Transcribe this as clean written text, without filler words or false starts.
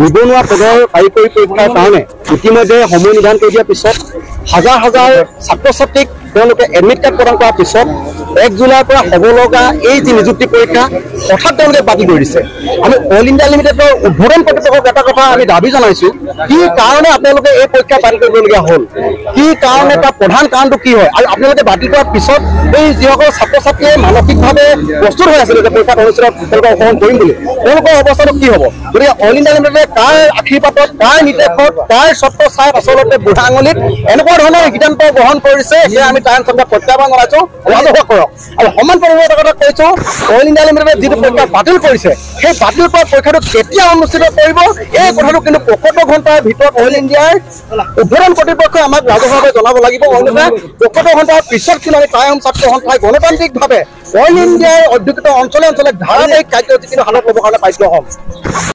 নিবনুৱা পদৰ কাৰিকৰী পৰীক্ষাৰ কাৰণে ইতিমধ্যে সময় নিৰ্ধাৰণ কৰি দিয়াৰ পিছত হাজাৰ হাজাৰ ছাত্ৰ ছাত্ৰীক তেওঁলোকে এডমিট কাৰ্ড প্ৰদান কৰাৰ পিছত 1 জুলাইৰ পৰা হ'ব লগা এই যি নিযুক্তি পৰীক্ষা হঠাৎ তেওঁলোকে বাতিল কৰি দিছে। আমি অল ইণ্ডিয়া লিমিটেডৰ উদ্বোধন কৰ্তৃপক্ষক এটা কথা আমি দাবী জনাইছোঁ, কি কাৰণে আপোনালোকে এই পৰীক্ষা বাতিল কৰিবলগীয়া হ'ল, কি কাৰণে তাৰ প্ৰধান কাৰণটো কি হয়, আৰু আপোনালোকে বাতিল কৰাৰ পিছত এই যিসকল ছাত্ৰ ছাত্ৰীয়ে মানসিকভাৱে প্ৰস্তুত হৈ আছিলে যে পৰীক্ষাত অনুষ্ঠিত তেওঁলোকে অংশগ্ৰহণ কৰিম বুলি, তেওঁলোকৰ অৱস্থাটো কি হ'ব? গতিকে অল ইণ্ডিয়া লিমিটেডে কাৰ আশীৰ্বাদত, কাৰ নিৰ্দেশত, কাৰ চৰ্ত চাই আচলতে বুঢ়া আঙুলিত এনেকুৱা ধৰণৰ সিদ্ধান্ত গ্ৰহণ কৰিছে, সেয়া আমি টাইমছ অফ প্ৰত্যাহ্বান জনাইছোঁ, ৰাজহুৱা কৰক। আৰু সমান পৰিমাণে এটা কথা কৈছোঁ, অল ইণ্ডিয়া লিমিটেডে যিটো পৰীক্ষা বাতিল কৰিছে, সেই বাতিল কৰা পৰীক্ষাটো কেতিয়া অনুষ্ঠিত কৰিব এই কথাটো কিন্তু 75 ঘণ্টাৰ ভিতৰত অল ইণ্ডিয়াৰ উদ্বোধন কৰ্তৃপক্ষই আমাক ৰাজহুৱাভাৱে জনাব লাগিব। অন্যথা 75 ঘণ্টাৰ পিছত কিন্তু আমি টাইমছ ছাত্ৰ সন্থাই গণতান্ত্ৰিকভাৱে অল ইণ্ডিয়াৰ অধ্যুষিত অঞ্চলে অঞ্চলে ধাৰাবাহিক কাৰ্যসূচী কিন্তু হাতত ল'বৰ কাৰণে বাধ্য হ'ম।